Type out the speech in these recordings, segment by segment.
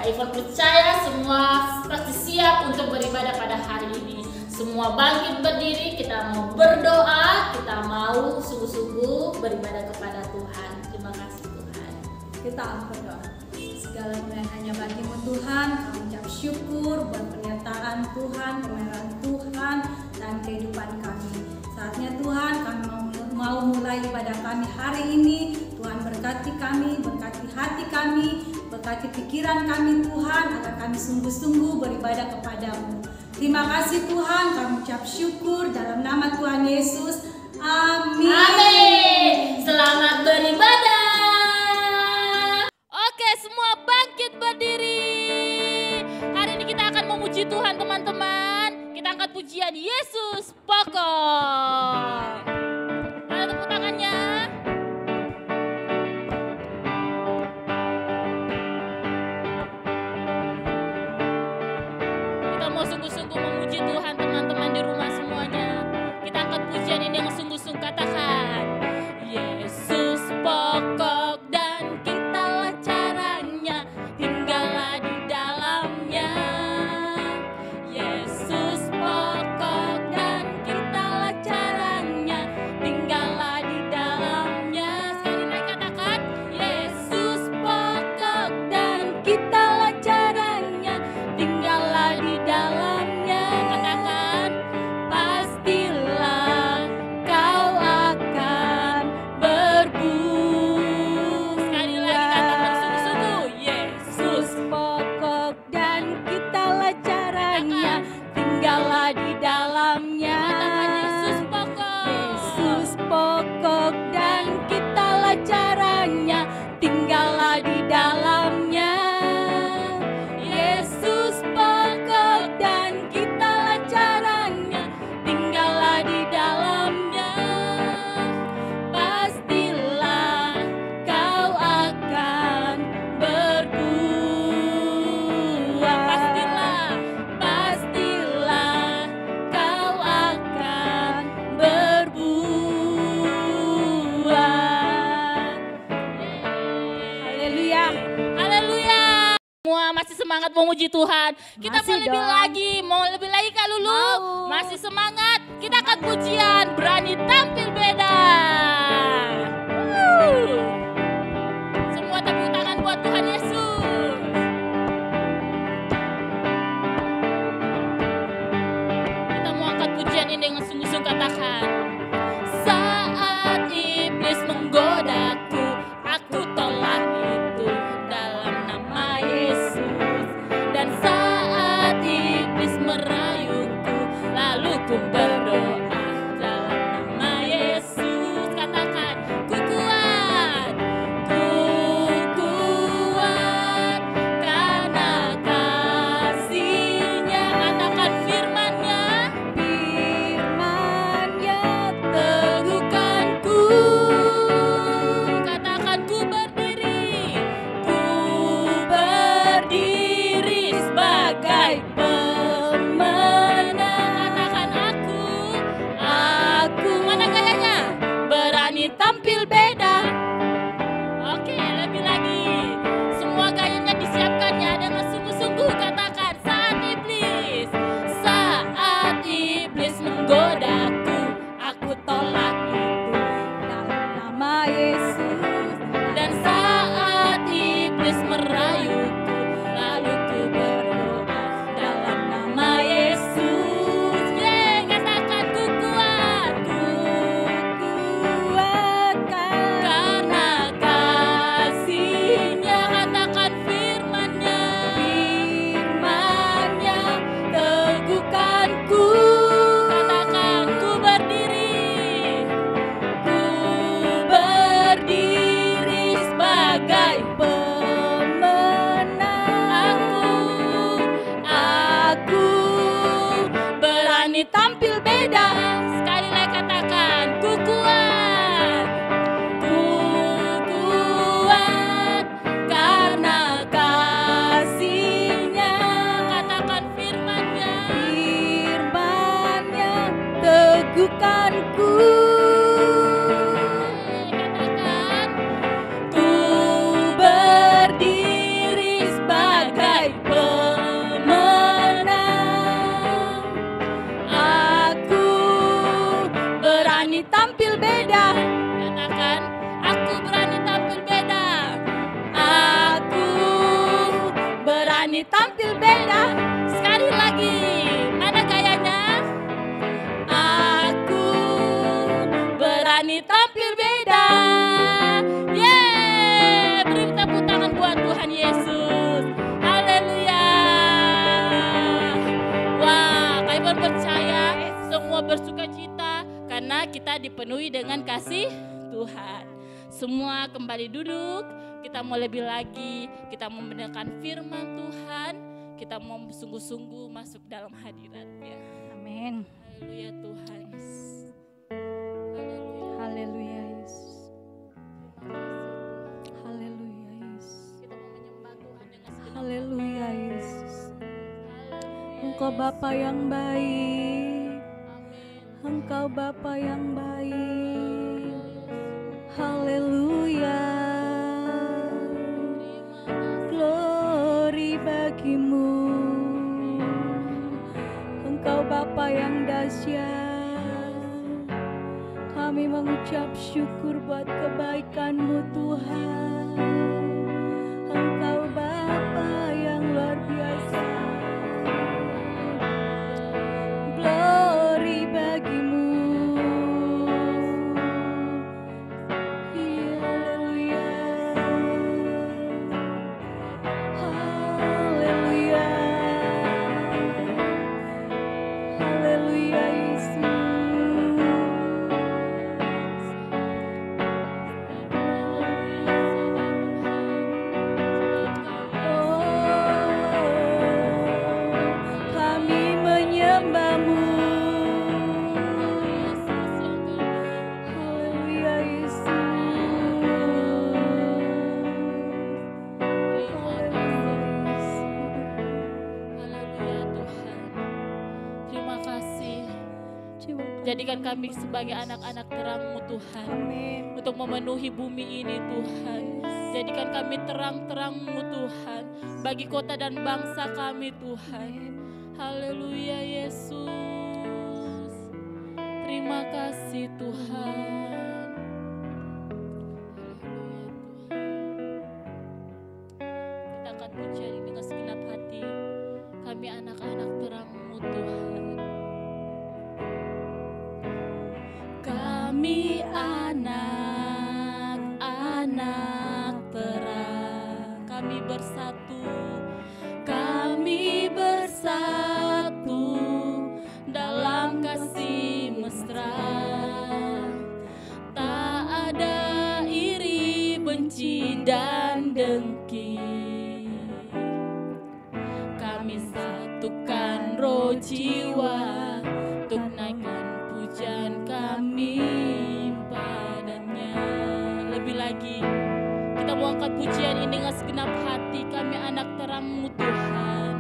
Ivan percaya semua pasti siap untuk beribadah pada hari ini. Semua bangkit berdiri, kita mau berdoa, kita mau sungguh-sungguh beribadah kepada Tuhan. Terima kasih Tuhan. Kita berdoa. Segala kemuliaan hanya bagi-Mu Tuhan, kami ucap syukur buat pernyataan Tuhan, kebenaran Tuhan dan kehidupan kami. Saatnya Tuhan, kami mau mulai ibadah kami hari ini. Tuhan berkati kami, berkati hati kami, berkati pikiran kami Tuhan, agar kami sungguh-sungguh beribadah kepada-Mu. Terima kasih Tuhan, kami ucap syukur dalam nama Tuhan Yesus. Amin. Amin. Selamat beribadah. Oke, semua bangkit berdiri. Hari ini kita akan memuji Tuhan teman-teman. Kita angkat pujian Yesus pokok. Mana tepuk tangannya? Kita mau sungguh-sungguh memuji Tuhan teman-teman di rumah semuanya. Kita angkat pujian ini yang sungguh-sungguh, katakan Yesus pokok dan kitalah caranya, tinggallah di dalamnya. Yesus pokok dan kitalah caranya, tinggallah di dalamnya. Sekali lagi katakan Yesus pokok dan kitalah caranya, tinggallah di dalamnya. Katakan pastilah kau akan berbuah. Sekali lagi katakan sungguh-sungguh Yesus Pokok dan kitalah caranya, tinggallah di dalamnya. Katakan Yesus pokok. Yesus pokok dan kitalah caranya, tinggallah di dalamnya. Yesus pokok dan kitalah caranya, tinggallah di dalamnya. Pastilah kau akan berbuah. Pastilah kau akan berbuah. Haleluya. Haleluya. Semua masih semangat memuji Tuhan. Kita Masih mau lebih dong. lagi, mau lebih lagi Kak Lulu. Mau. Masih semangat. Kita akan pujian, berani tampil beda. Semua tepuk tangan buat Tuhan Yesus. Kita mau angkat pujian ini dengan sungguh-sungguh, katakan saat iblis menggodaku, aku tolak itu dalam nama Yesus. Dan saat iblis merayuku, lalu ku berdoa dalam nama Yesus. Katakan ku kuat karena kasih-Nya. Katakan firman-Nya teguhkanku. Katakan ku berdiri sebagai pemenang. Katakan aku mana gayanya? Berani tampil beda. Oke, lebih lagi. Semua gayanya disiapkan ya dengan sungguh-sungguh. Katakan saat iblis menggodaku, aku tolak itu dalam nama Yesus. Dan saat iblis merayuku, lalu ku berdoa dalam nama Yesus. Katakan ku kuat meragukanku. Katakan, ku berdiri sebagai pemenang. Aku berani tampil beda. Katakan, aku berani tampil beda. Aku berani tampil beda. Sekali lagi, mana gayanya? Aku berani tampil beda. Yeay, beri tepuk tangan buat Tuhan Yesus. Haleluya. Wah, kalian percaya semua bersuka cita karena kita dipenuhi dengan kasih Tuhan. Semua kembali duduk, kita mau lebih lagi, kita mau mendengarkan firman Tuhan, kita mau sungguh-sungguh masuk dalam hadirat-Nya. Amin. Haleluya Tuhan. Haleluya Yesus. Haleluya Yesus. Kita mau menyembah Tuhan dengan segenap Haleluya Yesus. Haleluya, Engkau Bapa yang baik. Amin. Engkau Bapa yang baik. Haleluya. Glory bagimu. Engkau Bapa yang dahsyat. Kami mengucap syukur buat kebaikan-Mu Tuhan. Engkau Bapa yang luar biasa. Glory bagimu. Haleluya. Haleluya. Haleluya Yesus. Kami menyembah-Mu. Haleluya Yesus. Haleluya Tuhan. Terima kasih. Jadikan kami sebagai anak-anak terang-Mu Tuhan. Amin. Untuk memenuhi bumi ini Tuhan. Jadikan kami terang-terang-Mu Tuhan. Bagi kota dan bangsa kami Tuhan. Haleluya Yesus. Terima kasih Tuhan. Haleluya Tuhan. Kita akan pujian dengan segenap hati. Kami anak-anak terang-Mu Tuhan. Kami anak-anak terang. Kami bersatu. Kami bersatu dalam kasih mesra. Tak ada iri, benci, dan dengki. Kami satukan roh jiwa untuk naikkan pujian kami padanya. Lebih lagi, kita mau angkat pujian ini dengan segenap hati. Kami anak terang-Mu Tuhan.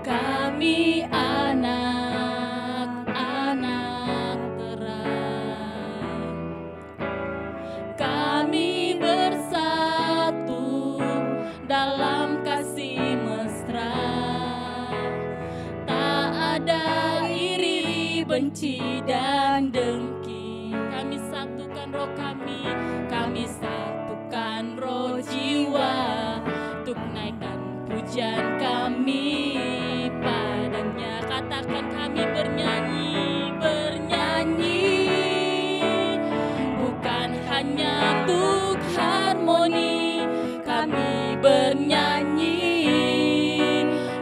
Kami anak-anak terang. Kami bersatu dalam kasih mesra. Tak ada iri, benci, dan dengki. Kami satukan roh kami. Kami satukan roh jiwa untuk naikkan pujian kami padanya. Katakan kami bernyanyi, bernyanyi. Bukan hanya untuk harmoni. Kami bernyanyi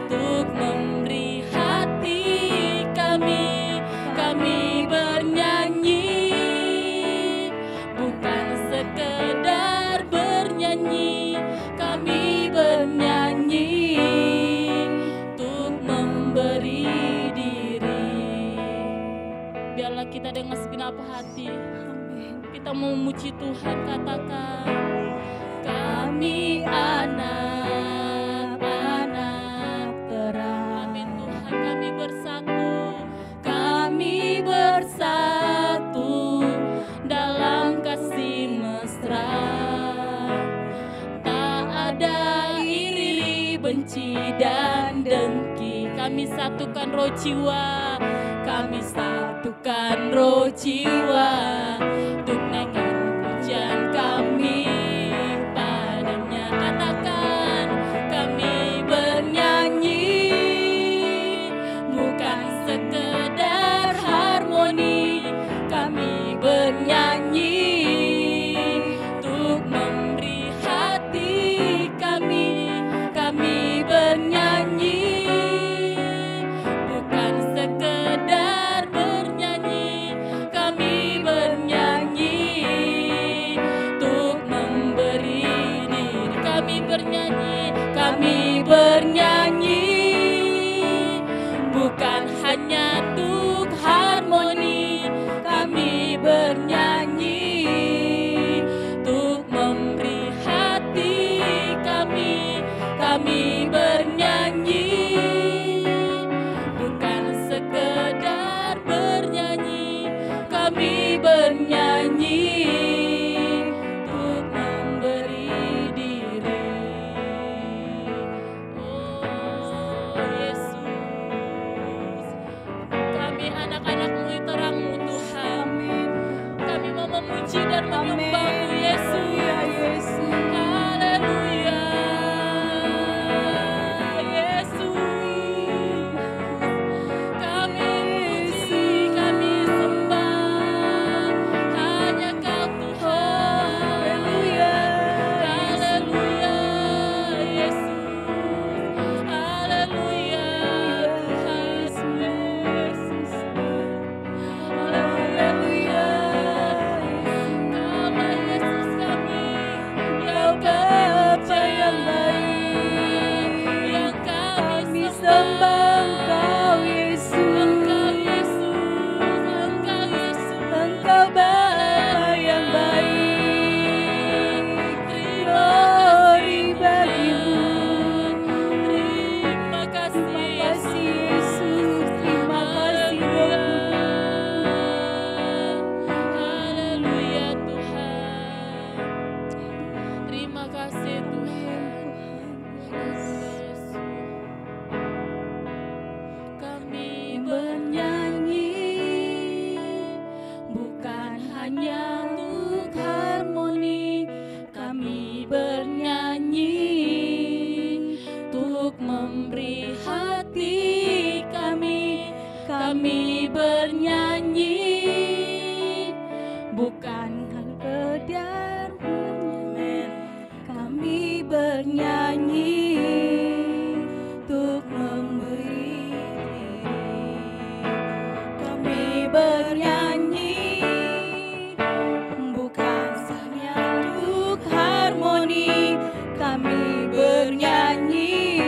untuk memberi hati kami. Kami bernyanyi bukan sekedar bernyanyi. Kami bernyanyi untuk memberi diri. Biarlah kita dengan segenap hati kita mau memuji Tuhan. Katakan kami anak-anak terang. Amin Tuhan. Kami bersatu. Kami bersatu satukan roh jiwa, kami satukan roh jiwa untuk naikkan pujian kami padanya. Katakan kami bernyanyi bukan sekedar harmoni, kami bernyanyi untuk memberi hati kami. Kami bernyanyi bukan sekedar bernyanyi, kami bernyanyi untuk memberi diri. Kami bernyanyi bukan hanya untuk harmoni, kami bernyanyi untuk memberi hati kami. Kami bernyanyi bukan sekedar bernyanyi, kami bernyanyi untuk memberi diri. Oh Yesus, kami anak-anak-Mu, terang-Mu Tuhan. Kami mau memuji dan menyembah-Mu Yesus. Haleluya. Kami bernyanyi bukan sekedar bernyanyi, kami bernyanyi untuk memberi diri. Kami bernyanyi bukan hanya untuk harmoni, kami bernyanyi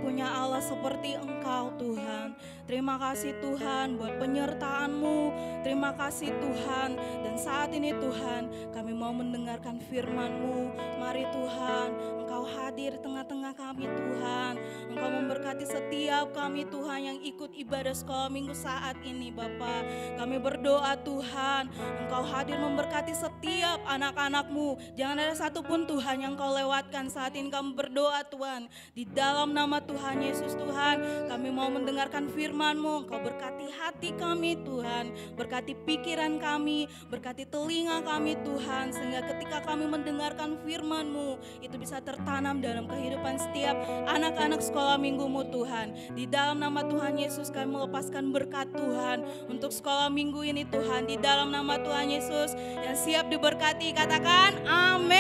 punya Allah seperti Engkau Tuhan. Terima kasih Tuhan buat penyertaan-Mu. Terima kasih Tuhan. Dan saat ini Tuhan, kami mau mendengarkan firman-Mu. Mari Tuhan, Engkau hadir di tengah-tengah kami Tuhan. Engkau memberkati setiap kami Tuhan yang ikut ibadah sekolah minggu saat ini Bapa. Kami berdoa Tuhan, Engkau hadir memberkati setiap anak-anak-Mu. Jangan ada satupun Tuhan yang Engkau lewatkan saat ini. Kami berdoa Tuhan, di dalam nama Tuhan Yesus Tuhan, kami mau mendengarkan firman-Mu. Engkau berkati hati kami Tuhan, berkati pikiran kami, berkati telinga kami Tuhan, sehingga ketika kami mendengarkan firman-Mu, itu bisa tertanam dalam kehidupan setiap anak-anak sekolah minggu-Mu Tuhan. Di dalam nama Tuhan Yesus kami melepaskan berkat Tuhan untuk sekolah minggu ini Tuhan. Di dalam nama Tuhan Yesus yang siap diberkati, katakan amin.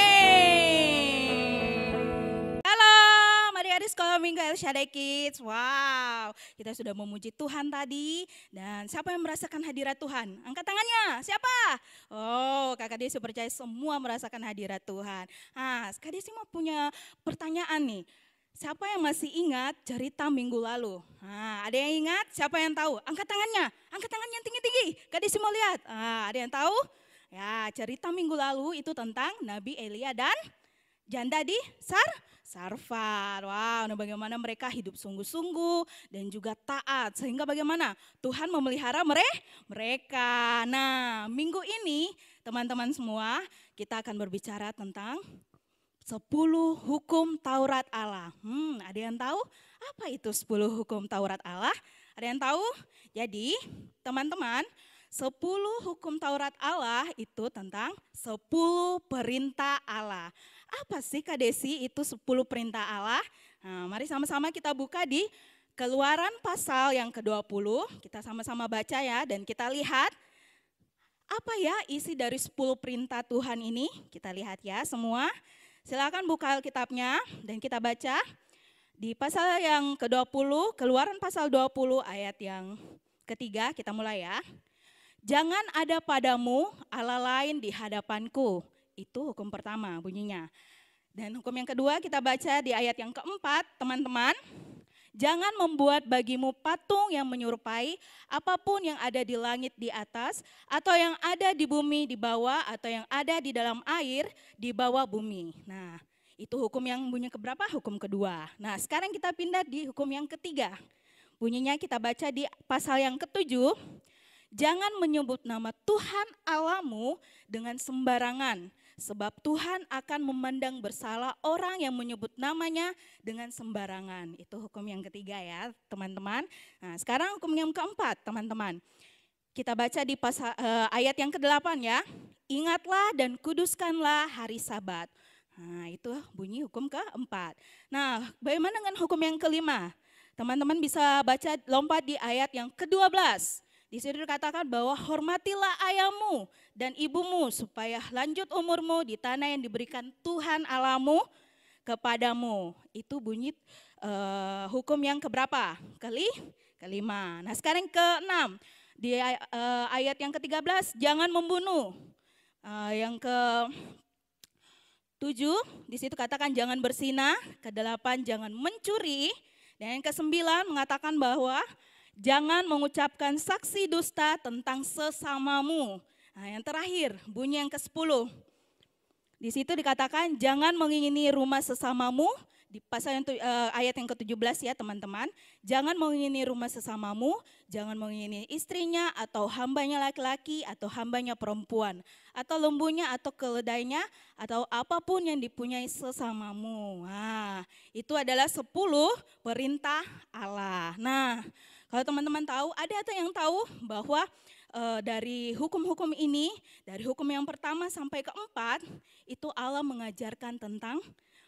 Halo, mari adik sekolah minggu El Shaddai Kids. Wow, kita sudah memuji Tuhan tadi. Dan siapa yang merasakan hadirat Tuhan? Angkat tangannya, siapa? Oh, Kakak Desi percaya semua merasakan hadirat Tuhan. Nah, Kak Desi mau punya pertanyaan nih. Siapa yang masih ingat cerita minggu lalu? Nah, ada yang ingat? Siapa yang tahu? Angkat tangannya yang tinggi-tinggi. Kak Desi mau lihat. Nah, ada yang tahu? Ya, cerita minggu lalu itu tentang Nabi Elia dan janda di Sarfat. Wow, nah bagaimana mereka hidup sungguh-sungguh dan juga taat. Sehingga bagaimana Tuhan memelihara mereka. Nah, minggu ini teman-teman semua kita akan berbicara tentang 10 hukum Taurat Allah. Ada yang tahu apa itu 10 hukum Taurat Allah? Ada yang tahu? Jadi teman-teman, 10 hukum Taurat Allah itu tentang 10 perintah Allah. Apa sih Kak Desi itu 10 perintah Allah? Nah, mari sama-sama kita buka di Keluaran pasal yang ke-20. Kita sama-sama baca ya dan kita lihat apa ya isi dari 10 perintah Tuhan ini. Kita lihat ya semua. Silakan buka Alkitabnya dan kita baca di pasal yang ke-20, Keluaran pasal 20 ayat yang ketiga, kita mulai ya. Jangan ada padamu Allah lain di hadapanku. Itu hukum pertama bunyinya. Dan hukum yang kedua kita baca di ayat yang keempat, teman-teman. Jangan membuat bagimu patung yang menyerupai apapun yang ada di langit di atas, atau yang ada di bumi di bawah, atau yang ada di dalam air di bawah bumi. Nah, itu hukum yang bunyi keberapa? Hukum kedua. Nah, sekarang kita pindah di hukum yang ketiga. Bunyinya kita baca di pasal yang ke-7. Jangan menyebut nama Tuhan Allahmu dengan sembarangan. Sebab Tuhan akan memandang bersalah orang yang menyebut namanya dengan sembarangan. Itu hukum yang ketiga ya teman-teman. Nah sekarang hukum yang keempat teman-teman. Kita baca di ayat yang ke-8 ya. Ingatlah dan kuduskanlah hari Sabat. Nah itu bunyi hukum keempat. Nah bagaimana dengan hukum yang kelima? Teman-teman bisa baca lompat di ayat yang ke-12. Di situ dikatakan bahwa hormatilah ayahmu dan ibumu supaya lanjut umurmu di tanah yang diberikan Tuhan Allahmu kepadamu. Itu bunyi hukum yang keberapa? Kelima. Nah sekarang ke-6. Di ayat yang ke-13 jangan membunuh. Yang ke-7 di situ katakan jangan berzina. Ke-8 jangan mencuri. Dan yang ke-9 mengatakan bahwa jangan mengucapkan saksi dusta tentang sesamamu. Nah, yang terakhir, bunyi yang ke-10. Di situ dikatakan jangan mengingini rumah sesamamu. Di pasal yang ayat yang ke-17 ya teman-teman. Jangan mengingini rumah sesamamu, jangan mengingini istrinya atau hambanya laki-laki atau hambanya perempuan. Atau lembunya atau keledainya atau apapun yang dipunyai sesamamu. Nah, itu adalah 10 perintah Allah. Nah, kalau teman-teman tahu, ada yang tahu bahwa dari hukum-hukum ini, dari hukum yang pertama sampai keempat, itu Allah mengajarkan tentang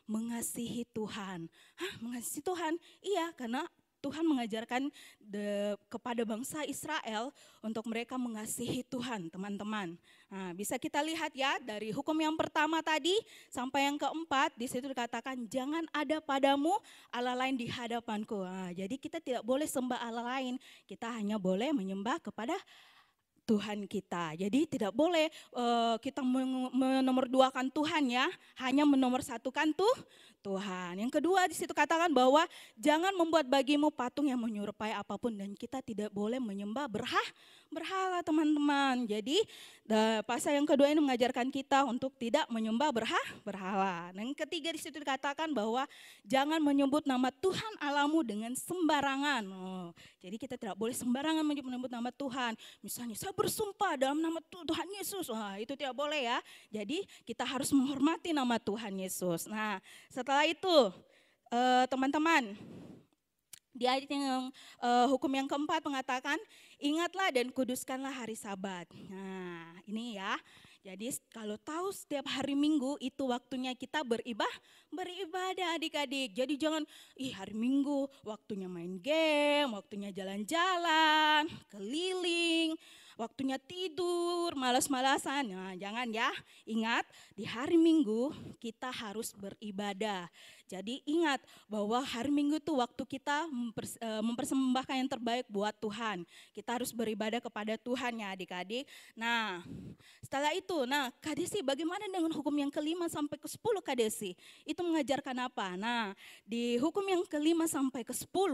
mengasihi Tuhan. Hah, mengasihi Tuhan? Iya, karena Tuhan mengajarkan kepada bangsa Israel untuk mereka mengasihi Tuhan, teman-teman. Nah, bisa kita lihat ya dari hukum yang pertama tadi sampai yang keempat, di situ dikatakan jangan ada padamu Allah lain di hadapanku. Nah, jadi kita tidak boleh sembah Allah lain, kita hanya boleh menyembah kepada Tuhan kita. Jadi tidak boleh kita menomorduakan Tuhan ya, hanya menomorsatukan Tuhan. Yang kedua di situ katakan bahwa jangan membuat bagimu patung yang menyerupai apapun, dan kita tidak boleh menyembah berhala teman-teman. Jadi pasal yang kedua ini mengajarkan kita untuk tidak menyembah berhala. Dan yang ketiga di situ dikatakan bahwa jangan menyebut nama Tuhan Allahmu dengan sembarangan. Jadi kita tidak boleh sembarangan menyebut nama Tuhan. Misalnya saya bersumpah dalam nama Tuhan Yesus. Itu tidak boleh ya. Jadi kita harus menghormati nama Tuhan Yesus. Nah, setelah itu teman-teman, di ayat yang hukum yang keempat mengatakan, ingatlah dan kuduskanlah hari Sabat. Nah, ini ya. Jadi kalau tahu setiap hari Minggu itu waktunya kita beribadah adik-adik. Jadi jangan, hari Minggu waktunya main game, waktunya jalan-jalan, keliling, waktunya tidur, malas-malasan. Nah, jangan ya. Ingat, di hari Minggu kita harus beribadah. Jadi ingat bahwa hari Minggu itu waktu kita mempersembahkan yang terbaik buat Tuhan. Kita harus beribadah kepada Tuhan ya adik-adik. Nah, setelah itu, Kak Desi, bagaimana dengan hukum yang ke-5 sampai ke-10 Kak Desi? Itu mengajarkan apa? Nah, di hukum yang ke-5 sampai ke-10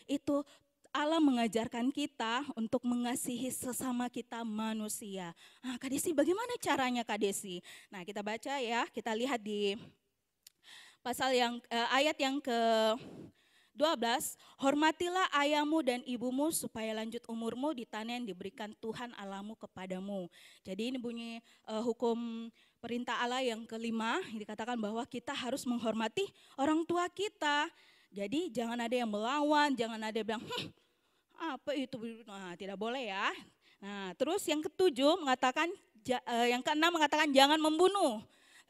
itu Allah mengajarkan kita untuk mengasihi sesama kita manusia. Nah, Kak Desi, bagaimana caranya Kak Desi? Nah, kita baca ya, kita lihat di pasal ayat yang ke-12, hormatilah ayahmu dan ibumu supaya lanjut umurmu di tanah yang diberikan Tuhan Allahmu kepadamu. Jadi ini bunyi hukum perintah Allah yang ke-5, dikatakan bahwa kita harus menghormati orang tua kita. Jadi jangan ada yang melawan, jangan ada yang bilang, apa itu? Nah, tidak boleh ya. Nah, terus yang ke-7 mengatakan, yang ke-6 mengatakan jangan membunuh.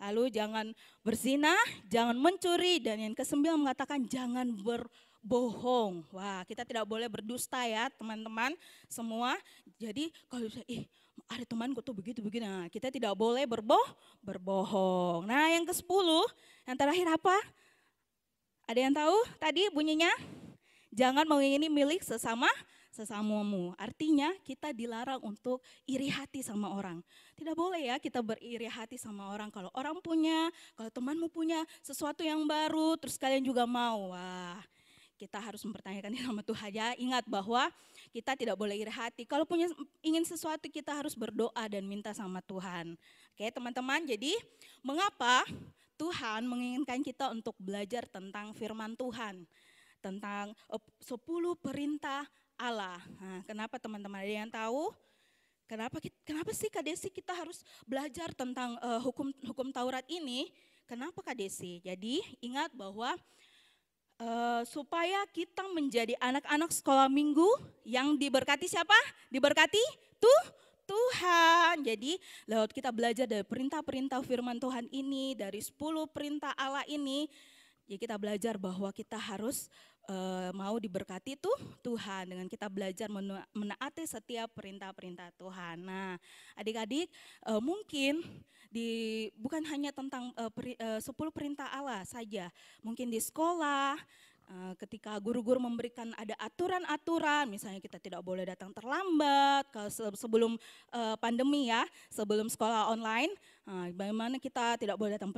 Lalu jangan berzina, jangan mencuri, dan yang ke-9 mengatakan jangan berbohong. Wah, kita tidak boleh berdusta ya teman-teman semua. Jadi kalau ada temanku tuh begitu-begitu, nah kita tidak boleh berbohong. Nah, yang ke-10, yang terakhir apa? Ada yang tahu tadi bunyinya? Jangan mengingini milik sesamamu. Artinya kita dilarang untuk iri hati sama orang. Tidak boleh ya kita beriri hati sama orang. Kalau orang punya, kalau temanmu punya sesuatu yang baru, terus kalian juga mau. Wah, kita harus mempertanyakan sama Tuhan ya. Ingat bahwa kita tidak boleh iri hati. Kalau ingin sesuatu kita harus berdoa dan minta sama Tuhan. Oke teman-teman, jadi mengapa Tuhan menginginkan kita untuk belajar tentang firman Tuhan? Tentang 10 perintah Allah. Nah, kenapa teman-teman, ada yang tahu? Kenapa sih Kak Desi kita harus belajar tentang hukum Taurat ini? Kenapa Kak Desi? Jadi ingat bahwa supaya kita menjadi anak-anak sekolah minggu yang diberkati siapa? Diberkati Tuhan. Jadi lewat kita belajar dari perintah-perintah firman Tuhan ini, dari 10 perintah Allah ini, ya kita belajar bahwa kita harus mau diberkati Tuhan dengan kita belajar menaati setiap perintah-perintah Tuhan. Nah, adik-adik mungkin bukan hanya tentang 10 perintah Allah saja, mungkin di sekolah ketika guru-guru memberikan ada aturan-aturan, misalnya kita tidak boleh datang terlambat sebelum pandemi ya, sebelum sekolah online. Bagaimana kita tidak boleh datang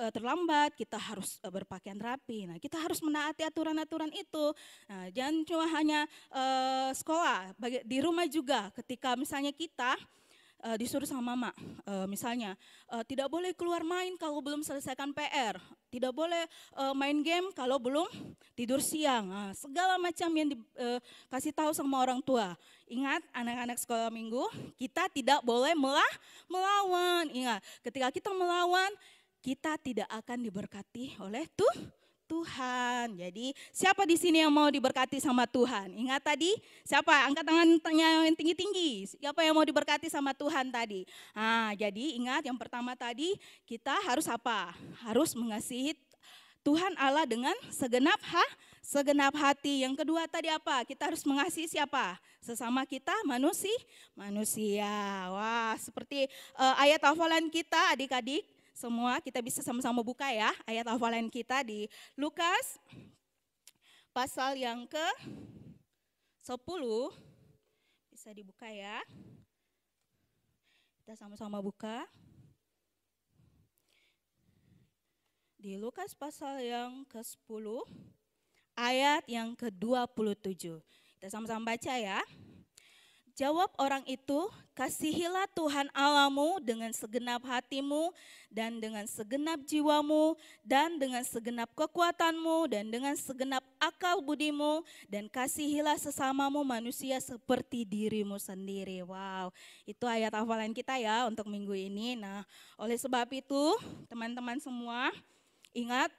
terlambat, kita harus berpakaian rapi. Nah, kita harus menaati aturan-aturan itu. Nah, jangan cuma hanya sekolah, di rumah juga. Ketika misalnya kita disuruh sama mama, misalnya tidak boleh keluar main kalau belum selesaikan PR, tidak boleh main game kalau belum tidur siang. Nah, segala macam yang dikasih tahu sama orang tua. Ingat anak-anak sekolah minggu, kita tidak boleh melawan. Ingat, ketika kita melawan, kita tidak akan diberkati oleh Tuhan. Jadi siapa di sini yang mau diberkati sama Tuhan? Ingat tadi, siapa? Angkat tangannya yang tinggi-tinggi. Siapa yang mau diberkati sama Tuhan tadi? Nah, jadi ingat yang pertama tadi, kita harus apa? Harus mengasihi Tuhan Allah dengan segenap hati. Yang kedua tadi apa? Kita harus mengasihi siapa? Sesama kita manusia. Wah, seperti ayat hafalan kita adik-adik. Semua kita bisa sama-sama buka ya ayat hafalan kita di Lukas pasal yang ke-10. Bisa dibuka ya. Kita sama-sama buka. Di Lukas pasal yang ke-10, ayat yang ke-27. Kita sama-sama baca ya. Jawab orang itu, kasihilah Tuhan Allahmu dengan segenap hatimu dan dengan segenap jiwamu dan dengan segenap kekuatanmu dan dengan segenap akal budimu dan kasihilah sesamamu manusia seperti dirimu sendiri. Wow, itu ayat hafalan kita ya untuk minggu ini. Nah, oleh sebab itu teman-teman semua ingat,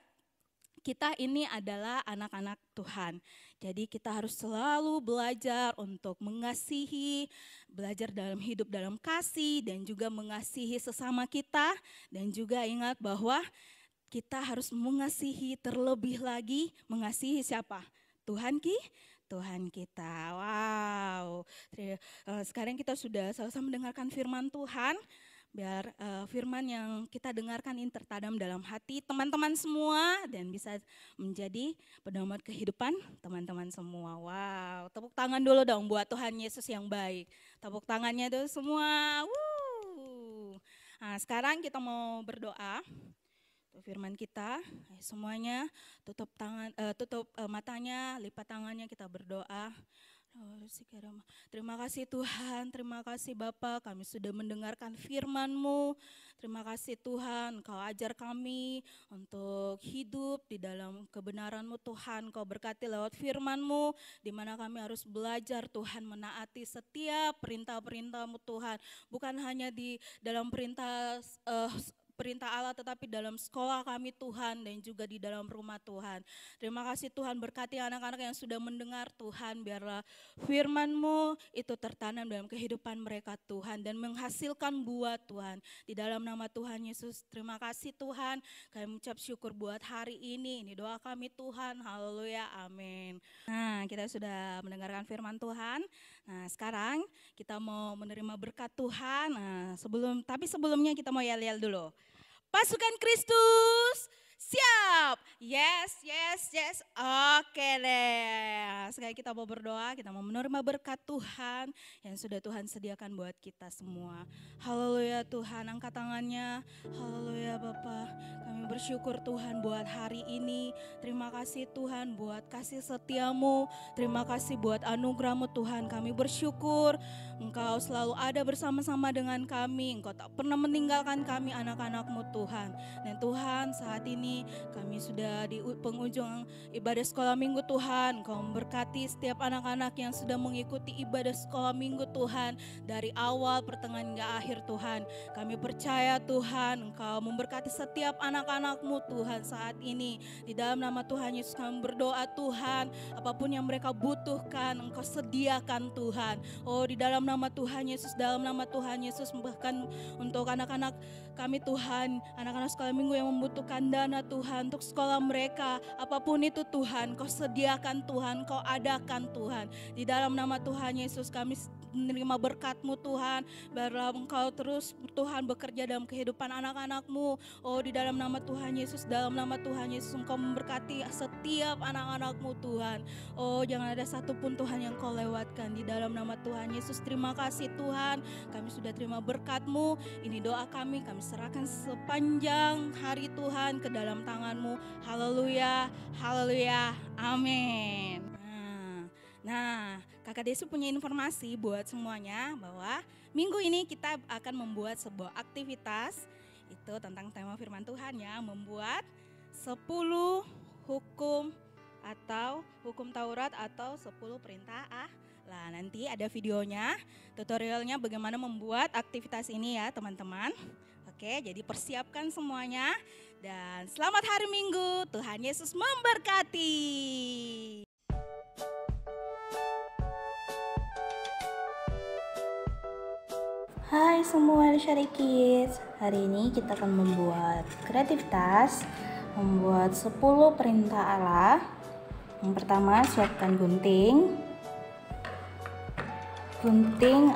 kita ini adalah anak-anak Tuhan. Jadi kita harus selalu belajar untuk mengasihi, belajar dalam hidup dalam kasih dan juga mengasihi sesama kita. Dan juga ingat bahwa kita harus mengasihi terlebih lagi, mengasihi siapa? Tuhan kita. Wow. Sekarang kita sudah sama-sama mendengarkan firman Tuhan. Biar firman yang kita dengarkan ini tertanam dalam hati teman-teman semua dan bisa menjadi pedoman kehidupan teman-teman semua. Wow, tepuk tangan dulu dong buat Tuhan Yesus yang baik. Tepuk tangannya dulu semua. Nah, sekarang kita mau berdoa. Firman kita, semuanya tutup matanya, lipat tangannya, kita berdoa. Terima kasih Tuhan, terima kasih Bapa, kami sudah mendengarkan firman-Mu. Terima kasih Tuhan, Kau ajar kami untuk hidup di dalam kebenaran-Mu Tuhan. Kau berkati lewat firman-Mu, di mana kami harus belajar Tuhan menaati setiap perintah-perintah-Mu Tuhan. Bukan hanya di dalam perintah Allah, tetapi dalam sekolah kami Tuhan dan juga di dalam rumah Tuhan. Terima kasih Tuhan, berkati anak-anak yang sudah mendengar Tuhan, biarlah firman-Mu itu tertanam dalam kehidupan mereka Tuhan dan menghasilkan buah Tuhan. Di dalam nama Tuhan Yesus, terima kasih Tuhan, kami mengucap syukur buat hari ini. Ini doa kami Tuhan, haleluya, amin. Nah, kita sudah mendengarkan firman Tuhan. Nah, sekarang kita mau menerima berkat Tuhan. Nah, sebelumnya kita mau yel-yel dulu. Pasukan Kristus, siap. Yes. Oke deh. Sekarang kita mau berdoa, kita mau menerima berkat Tuhan yang sudah Tuhan sediakan buat kita semua. Haleluya Tuhan, angkat tangannya. Haleluya Bapa. Kami bersyukur Tuhan buat hari ini. Terima kasih Tuhan buat kasih setia-Mu. Terima kasih buat anugerah-Mu Tuhan. Kami bersyukur Engkau selalu ada bersama-sama dengan kami. Engkau tak pernah meninggalkan kami anak-anak-Mu Tuhan. Dan Tuhan, saat ini kami sudah di penghujung ibadah sekolah minggu Tuhan. Engkau memberkati setiap anak-anak yang sudah mengikuti ibadah sekolah minggu Tuhan. Dari awal, pertengahan hingga akhir Tuhan. Kami percaya Tuhan, Engkau memberkati setiap anak-anak-Mu Tuhan saat ini. Di dalam nama Tuhan Yesus kami berdoa Tuhan, apapun yang mereka butuhkan Engkau sediakan Tuhan. Oh, di dalam nama Tuhan Yesus, dalam nama Tuhan Yesus, bahkan untuk anak-anak kami Tuhan, anak-anak sekolah minggu yang membutuhkan dana Tuhan untuk sekolah mereka, apapun itu Tuhan, Kau sediakan Tuhan, Kau adakan Tuhan. Di dalam nama Tuhan Yesus kami menerima berkat-Mu Tuhan, biarlah Engkau terus Tuhan bekerja dalam kehidupan anak-anak-Mu. Oh, di dalam nama Tuhan Yesus, dalam nama Tuhan Yesus Engkau memberkati setiap anak-anak-Mu Tuhan. Oh, jangan ada satupun Tuhan yang Kau lewatkan. Di dalam nama Tuhan Yesus, terima kasih Tuhan, kami sudah terima berkat-Mu. Ini doa kami serahkan sepanjang hari Tuhan ke dalam tangan-Mu. Haleluya, haleluya, amin. Nah, Kakak Desi punya informasi buat semuanya bahwa minggu ini kita akan membuat sebuah aktivitas itu tentang tema firman Tuhan ya, membuat 10 hukum atau hukum Taurat atau 10 perintah lah. Nanti ada videonya, tutorialnya bagaimana membuat aktivitas ini ya teman-teman. Oke, jadi persiapkan semuanya dan selamat hari Minggu. Tuhan Yesus memberkati. Hai semua Syari Kids, hari ini kita akan membuat kreativitas, membuat 10 perintah Allah. Yang pertama, siapkan gunting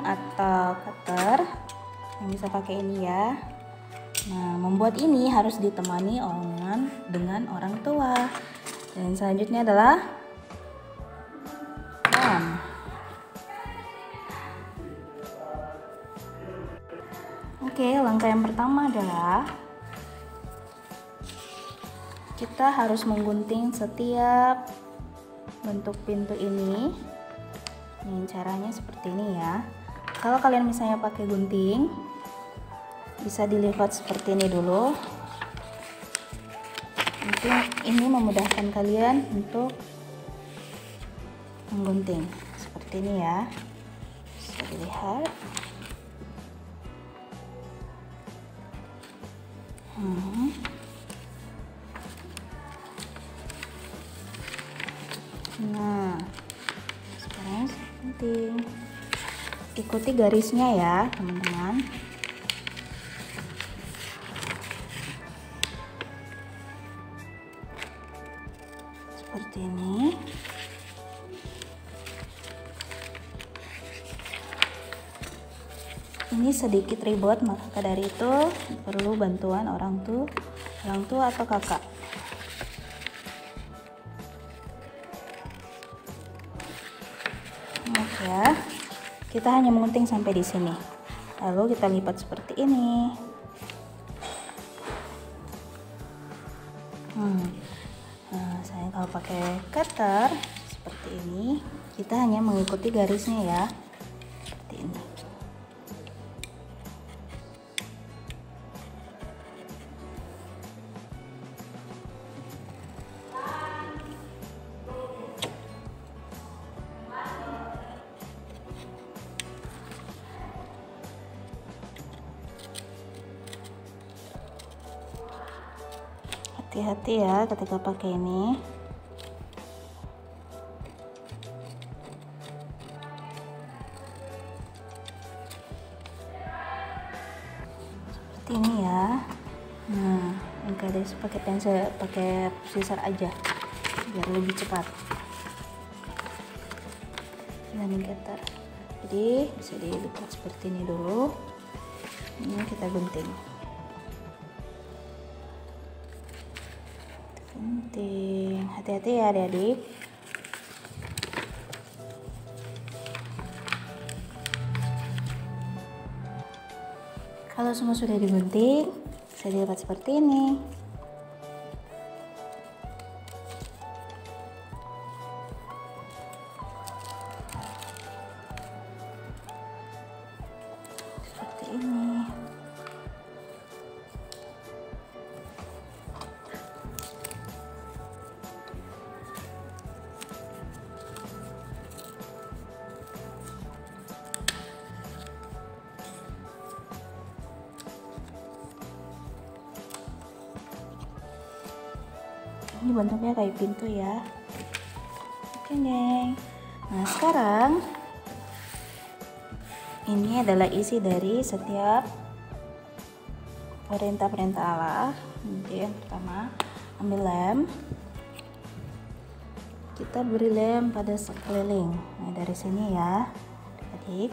atau cutter yang bisa pakai ini ya. Nah, membuat ini harus ditemani dengan orang tua. Dan selanjutnya adalah Oke, langkah yang pertama adalah kita harus menggunting setiap bentuk pintu ini. Nih caranya seperti ini ya. Kalau kalian misalnya pakai gunting, bisa dilipat seperti ini dulu. Mungkin ini memudahkan kalian untuk menggunting seperti ini ya. Bisa dilihat. Nah, sekarang penting ikuti garisnya ya teman-teman. Seperti ini. Ini sedikit ribet, maka dari itu perlu bantuan orang tua atau kakak. Ya, kita hanya mengunting sampai di sini. Lalu kita lipat seperti ini. Nah, saya kalau pakai cutter seperti ini, kita hanya mengikuti garisnya ya, seperti ini. Hati-hati ya ketika pakai ini. Seperti ini ya. Nah, guys, pakai pensil, pakai scissor aja biar lebih cepat. Ini cutter. Jadi bisa dilipat seperti ini dulu. Ini kita gunting. Hati-hati ya adik-adik. Kalau semua sudah digunting, bisa dilipat seperti ini. Seperti ini. Ini bentuknya kayak pintu ya. Oke geng. Nah sekarang ini adalah isi dari setiap perintah-perintah Allah. Jadi yang pertama, ambil lem. Kita beri lem pada sekeliling. Nah dari sini ya adik.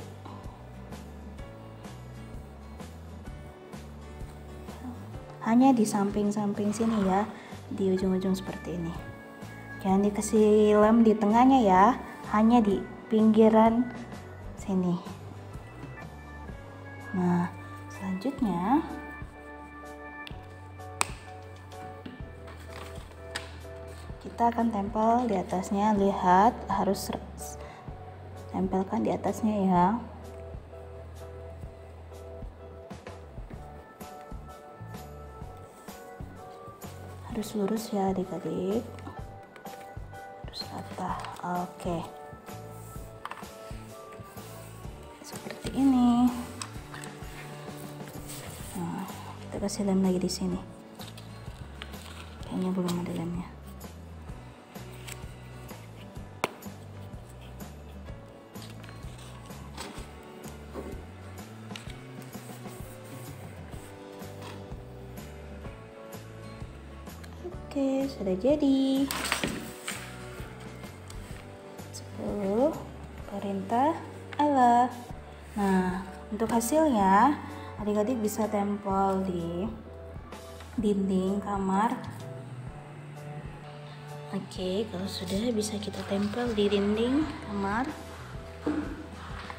Hanya di samping-samping sini ya, di ujung-ujung seperti ini. Jangan dikasih lem di tengahnya ya, hanya di pinggiran sini. Nah selanjutnya kita akan tempel di atasnya. Lihat, harus tempelkan di atasnya ya. Harus lurus ya adik-adik, harus rata. Oke, seperti ini. Nah, kita kasih lem lagi di sini. Kayaknya belum ada lemnya. Oke, sudah jadi 10 perintah Allah. Nah, untuk hasilnya adik-adik bisa tempel di dinding kamar. Oke, kalau sudah bisa kita tempel di dinding kamar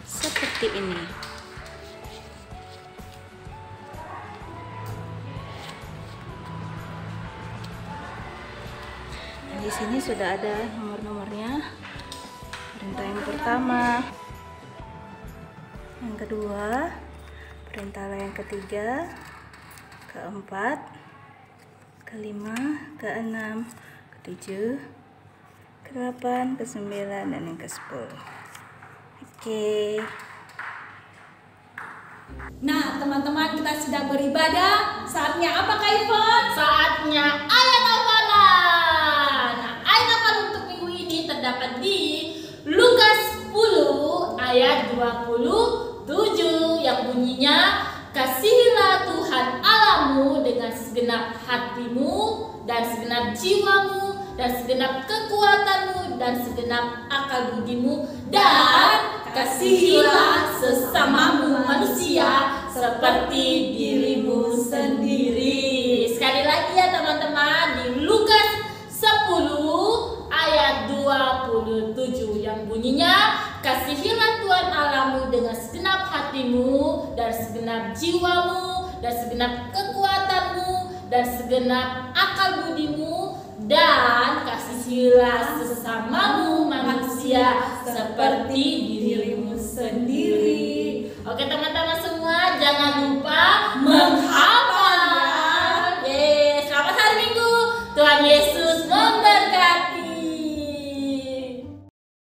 seperti ini. sini sudah ada nomor-nomornya. Perintah yang pertama, yang kedua, perintah Allah yang ketiga, keempat, kelima, keenam, ketujuh, ke-8, ke-9, dan yang ke-10. Oke. Nah, teman-teman, kita sudah beribadah. Saatnya apa, Kak Ivon? Saatnya ayat hafalan. Nah, ayat hafalan untuk minggu ini terdapat di Lukas 10 ayat 27 yang bunyinya, kasihilah Tuhan Allahmu dengan segenap hatimu dan segenap jiwamu dan segenap kekuatanmu dan segenap akal budimu, dan kasihilah sesamamu manusia seperti dirimu sendiri. Sekali lagi ya teman-teman, di Lukas 10 ayat 27 yang bunyinya, kasihilah Tuhan Allahmu dengan segenap hatimu dan segenap jiwamu dan segenap kekuatanmu dan segenap akal budimu, dan kasihilah sesamamu manusia seperti dirimu sendiri. Oke teman-teman semua, jangan lupa